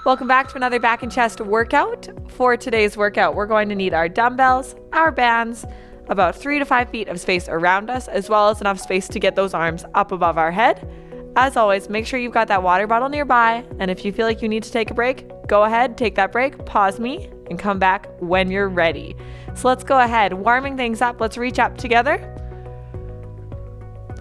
Welcome back to another back and chest workout. For today's workout, we're going to need our dumbbells, our bands, about 3 to 5 feet of space around us, as well as enough space to get those arms up above our head. As always, make sure you've got that water bottle nearby, and if you feel like you need to take a break, go ahead, take that break, pause me, and come back when you're ready. So let's go ahead, warming things up. Let's reach up together.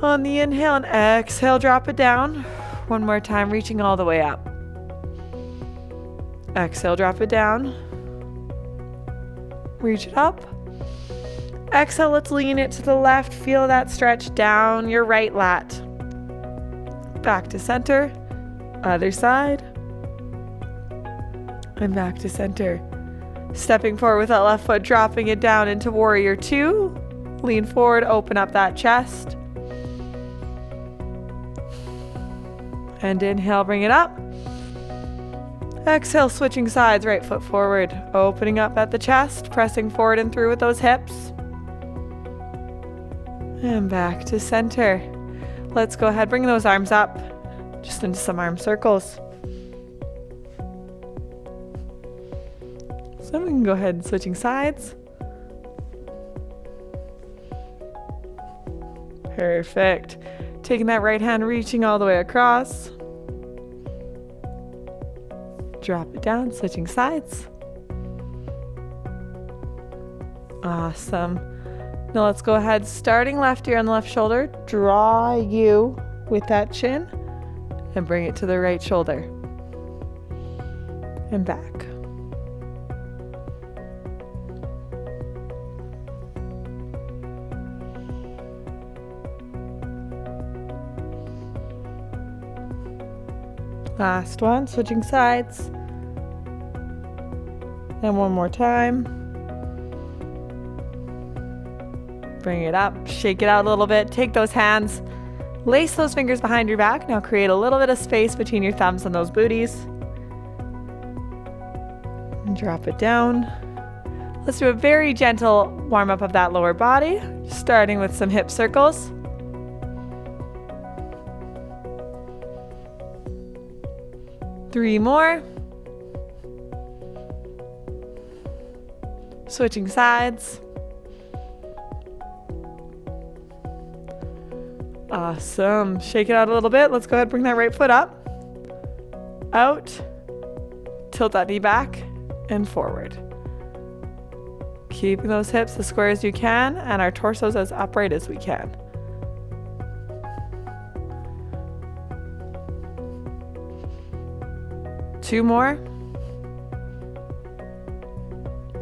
On the inhale and exhale, drop it down. One more time, reaching all the way up. Exhale, drop it down. Reach it up. Exhale, let's lean it to the left. Feel that stretch down your right lat. Back to center. Other side. And back to center. Stepping forward with that left foot, dropping it down into warrior 2. Lean forward, open up that chest. And inhale, bring it up. Exhale, switching sides, right foot forward, opening up at the chest, pressing forward and through with those hips. And back to center. Let's go ahead, bring those arms up, just into some arm circles. So we can go ahead and switching sides. Perfect. Taking that right hand, reaching all the way across. Drop it down, switching sides. Awesome. Now let's go ahead, starting left ear on the left shoulder, draw you with that chin and bring it to the right shoulder and back. Last one, switching sides. And one more time. Bring it up, shake it out a little bit. Take those hands, lace those fingers behind your back. Now create a little bit of space between your thumbs and those booties. And drop it down. Let's do a very gentle warm up of that lower body, starting with some hip circles. Three more. Switching sides. Awesome. Shake it out a little bit. Let's go ahead and bring that right foot up. Out. Tilt that knee back and forward. Keeping those hips as square as you can and our torsos as upright as we can. Two more.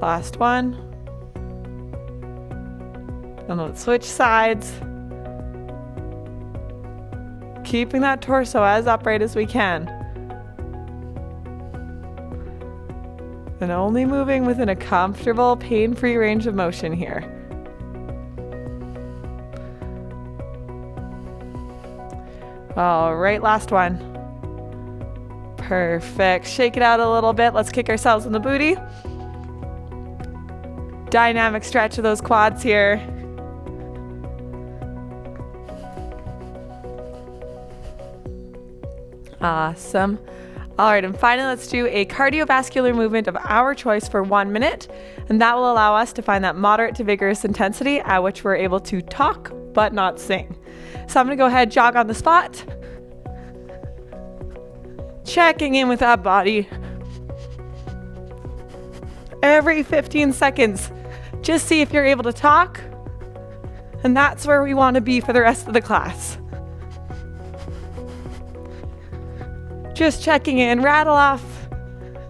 Last one. And let's switch sides. Keeping that torso as upright as we can. And only moving within a comfortable, pain-free range of motion here. All right, last one. Perfect. Shake it out a little bit. Let's kick ourselves in the booty. Dynamic stretch of those quads here. Awesome. All right, and finally, let's do a cardiovascular movement of our choice for 1 minute, and that will allow us to find that moderate to vigorous intensity at which we're able to talk but not sing. So I'm going to go ahead, jog on the spot. Checking in with that body. Every 15 seconds, just see if you're able to talk, and that's where we want to be for the rest of the class. Just checking in, rattle off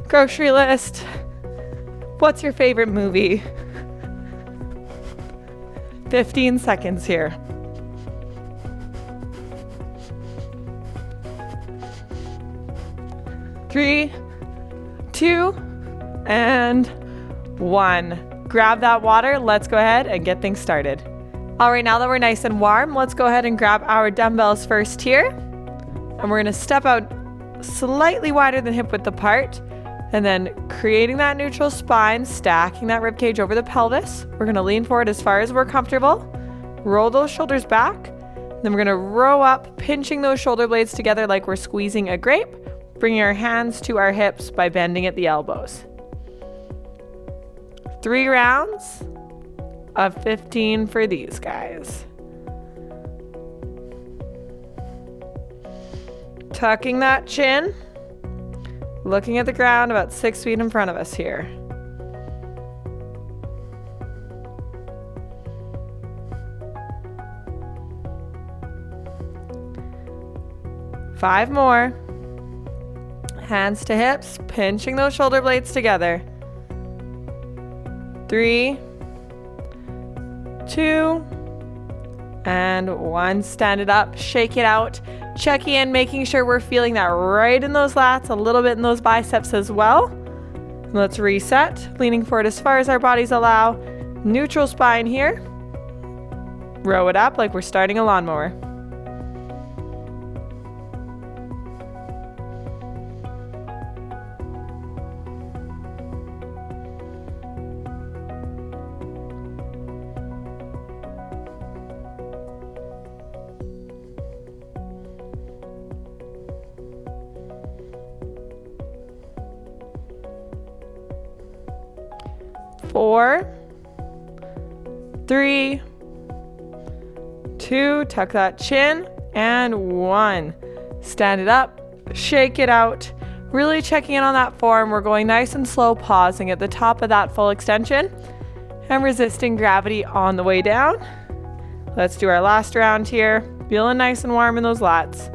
grocery list. What's your favorite movie? 15 seconds here. Three, two, and one. Grab that water. Let's go ahead and get things started. All right, now that we're nice and warm, let's go ahead and grab our dumbbells first here. And we're gonna step out slightly wider than hip width apart, and then creating that neutral spine, stacking that rib cage over the pelvis. We're gonna lean forward as far as we're comfortable, roll those shoulders back, Then we're gonna row up, pinching those shoulder blades together like we're squeezing a grape, bringing our hands to our hips by bending at the elbows. 3 rounds of 15 for these guys. Tucking that chin, looking at the ground about 6 feet in front of us here. Five more. Hands to hips, pinching those shoulder blades together. 3, 2, and 1. Stand it up, shake it out. Check in, making sure we're feeling that right in those lats, a little bit in those biceps as well. Let's reset, leaning forward as far as our bodies allow. Neutral spine here. Row it up like we're starting a lawnmower. Four, 3, 2, tuck that chin, and 1. Stand it up, shake it out, really checking in on that form. We're going nice and slow, pausing at the top of that full extension and resisting gravity on the way down. Let's do our last round here, feeling nice and warm in those lats.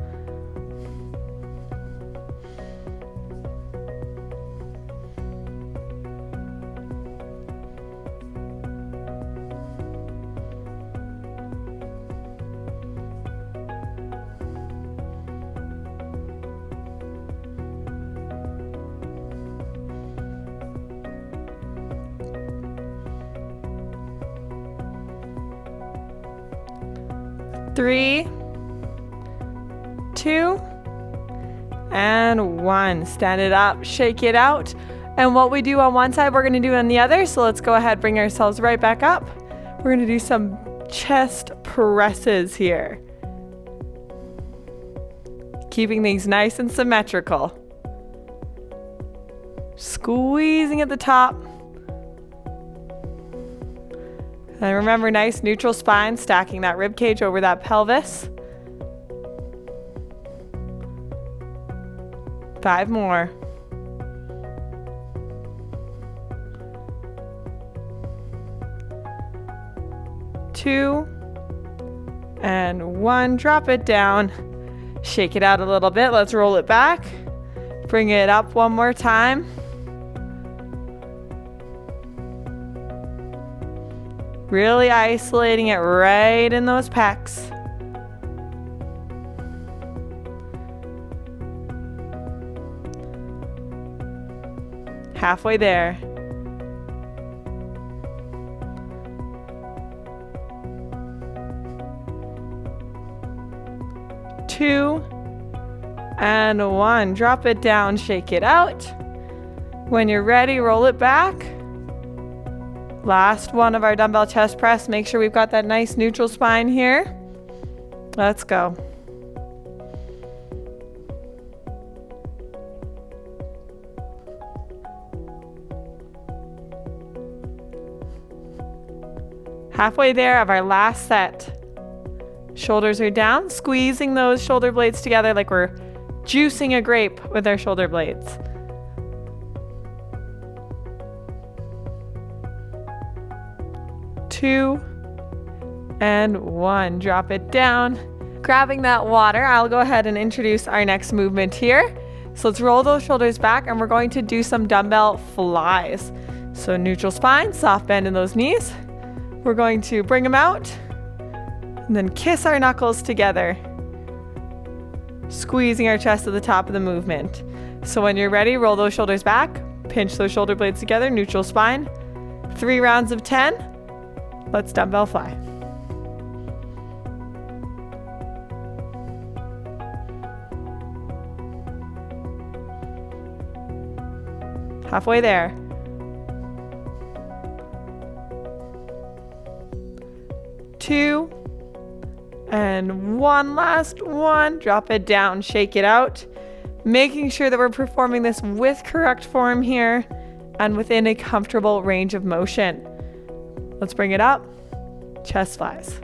Three, 2, and 1. Stand it up, shake it out. And what we do on one side, we're gonna do on the other. So let's go ahead, bring ourselves right back up. We're gonna do some chest presses here. Keeping things nice and symmetrical. Squeezing at the top. And remember, nice neutral spine, stacking that rib cage over that pelvis. 5 more. 2, and 1. Drop it down. Shake it out a little bit. Let's roll it back. Bring it up one more time. Really isolating it right in those pecs. Halfway there. 2, and 1. Drop it down, shake it out. When you're ready, roll it back. Last one of our dumbbell chest press. Make sure we've got that nice neutral spine here. Let's go. Halfway there of our last set. Shoulders are down, squeezing those shoulder blades together like we're juicing a grape with our shoulder blades. 2, and 1. Drop it down. Grabbing that water, I'll go ahead and introduce our next movement here. So let's roll those shoulders back and we're going to do some dumbbell flies. So neutral spine, soft bend in those knees. We're going to bring them out and then kiss our knuckles together, squeezing our chest to the top of the movement. So when you're ready, roll those shoulders back, pinch those shoulder blades together, neutral spine. 3 rounds of 10. Let's dumbbell fly. Halfway there. 2, And one last one. Drop it down, shake it out. Making sure that we're performing this with correct form here and within a comfortable range of motion. Let's bring it up. Chest flies.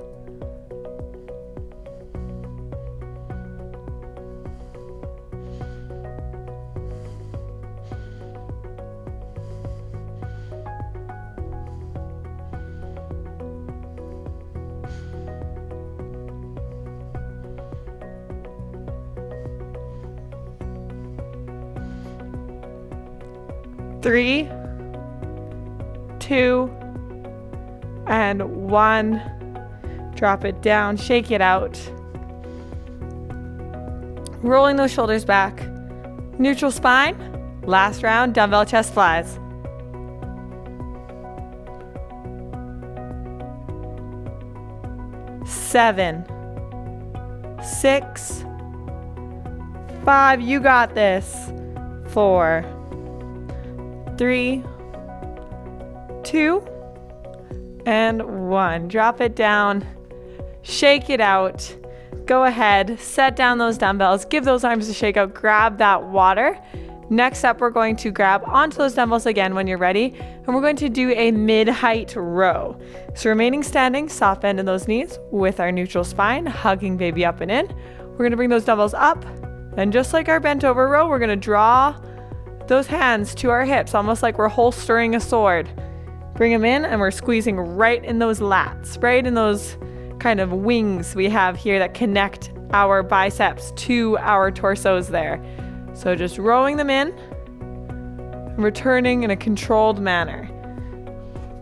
Three, two, and one. Drop it down, shake it out. Rolling those shoulders back. Neutral spine. Last round, dumbbell chest flies. Seven, six, five, you got this. 4, 3, 2, and 1. Drop it down, shake it out. Go ahead, set down those dumbbells, give those arms a shake out, grab that water. Next up, we're going to grab onto those dumbbells again when you're ready, and we're going to do a mid-height row. So remaining standing, soft bend in those knees with our neutral spine, hugging baby up and in. We're going to bring those dumbbells up, and just like our bent over row, we're going to draw those hands to our hips, almost like we're holstering a sword. Bring them in, and we're squeezing right in those lats, right in those kind of wings we have here that connect our biceps to our torsos there. So just rowing them in and returning in a controlled manner.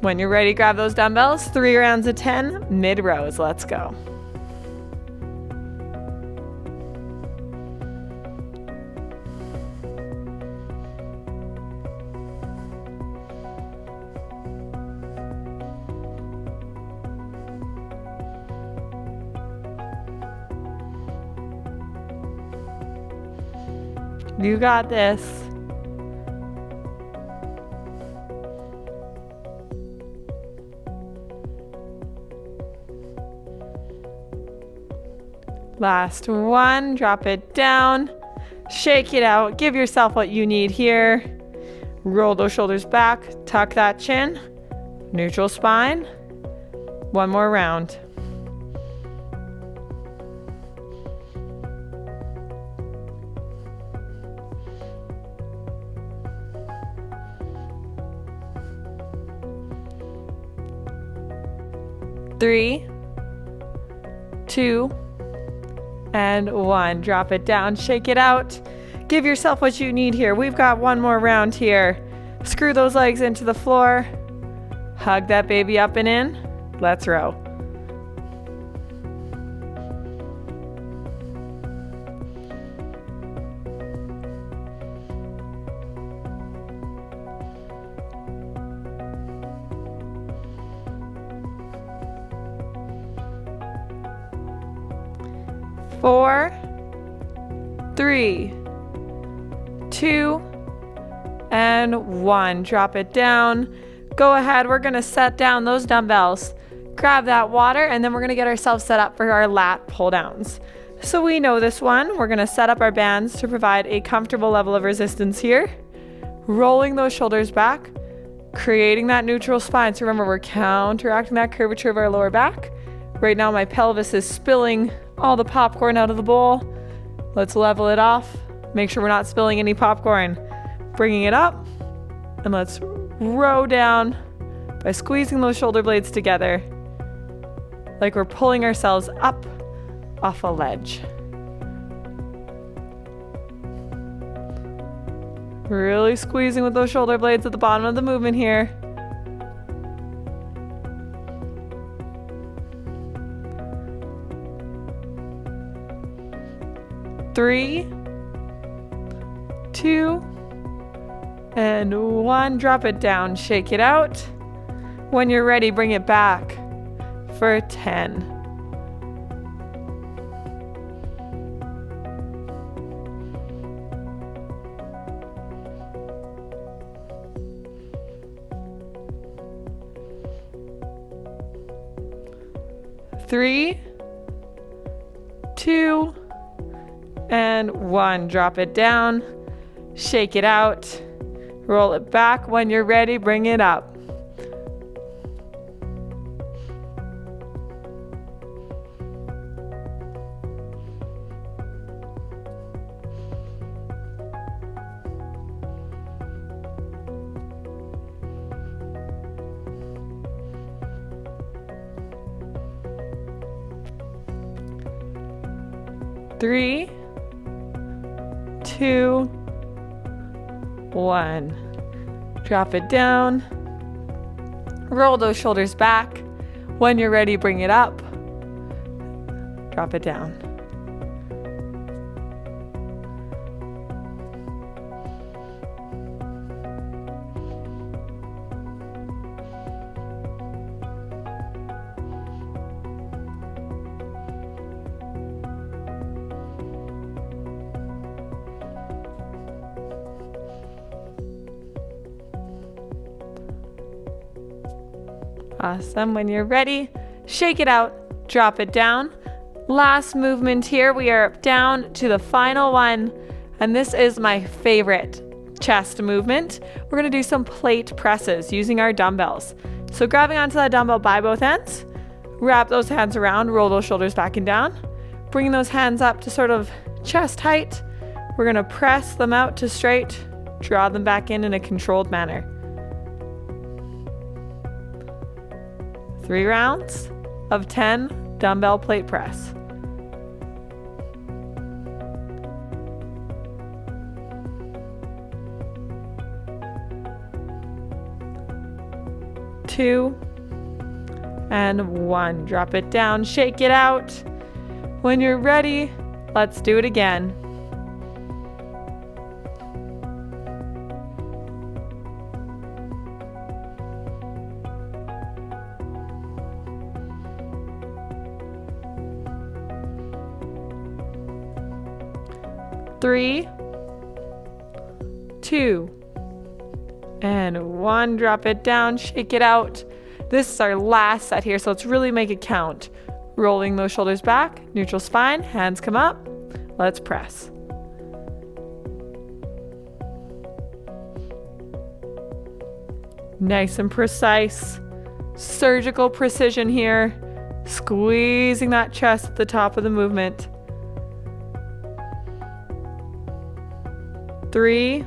When you're ready, grab those dumbbells, 3 rounds of 10, mid rows. Let's go. You got this. Last one, drop it down, shake it out, give yourself what you need here. Roll those shoulders back, tuck that chin, neutral spine. One more round. Three, 2, and 1. Drop it down, shake it out. Give yourself what you need here. We've got one more round here. Screw those legs into the floor. Hug that baby up and in. Let's row. Four, 3, 2, and 1. Drop it down. Go ahead, we're gonna set down those dumbbells. Grab that water, and then we're gonna get ourselves set up for our lat pull downs. So we know this one. We're gonna set up our bands to provide a comfortable level of resistance here. Rolling those shoulders back, creating that neutral spine. So remember, we're counteracting that curvature of our lower back. Right now, my pelvis is spilling all the popcorn out of the bowl. Let's level it off. Make sure we're not spilling any popcorn. Bringing it up, and let's row down by squeezing those shoulder blades together like we're pulling ourselves up off a ledge. Really squeezing with those shoulder blades at the bottom of the movement here. Three, 2, and 1. Drop it down, shake it out. When you're ready, bring it back for 10. Three, 2, and 1. Drop it down, shake it out, roll it back. When you're ready, bring it up. Three, 2, 1. Drop it down. Roll those shoulders back. When you're ready, bring it up. Drop it down. Awesome. When you're ready, shake it out, drop it down. Last movement here. We are down to the final one, and this is my favorite chest movement. We're going to do some plate presses using our dumbbells. So grabbing onto that dumbbell by both ends, wrap those hands around, roll those shoulders back and down, bring those hands up to sort of chest height. We're going to press them out to straight, draw them back in a controlled manner. 3 rounds of 10 dumbbell plate press. Two and 1. Drop it down, shake it out. When you're ready, let's do it again. Three, 2, and 1. Drop it down, shake it out. This is our last set here, so let's really make it count. Rolling those shoulders back, neutral spine, hands come up. Let's press. Nice and precise, surgical precision here. Squeezing that chest at the top of the movement. 3,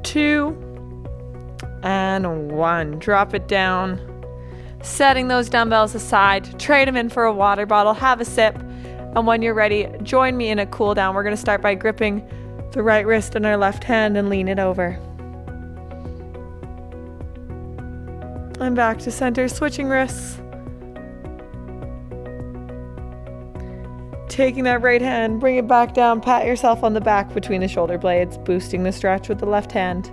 2, and 1. Drop it down. Setting those dumbbells aside, trade them in for a water bottle, have a sip, and when you're ready, join me in a cool down. We're going to start by gripping the right wrist in our left hand and lean it over. And back to center, switching wrists. Taking that right hand, bring it back down, pat yourself on the back between the shoulder blades, boosting the stretch with the left hand.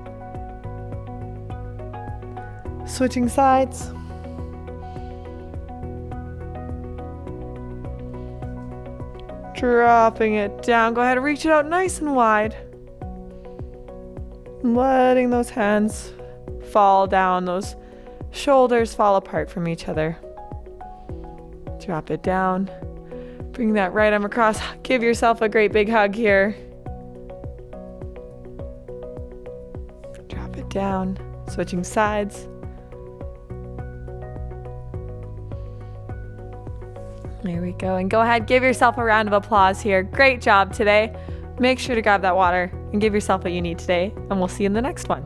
Switching sides. Dropping it down. Go ahead and reach it out nice and wide. Letting those hands fall down, those shoulders fall apart from each other. Drop it down. Bring that right arm across. Give yourself a great big hug here. Drop it down. Switching sides. There we go. And go ahead, give yourself a round of applause here. Great job today. Make sure to grab that water and give yourself what you need today. And we'll see you in the next one.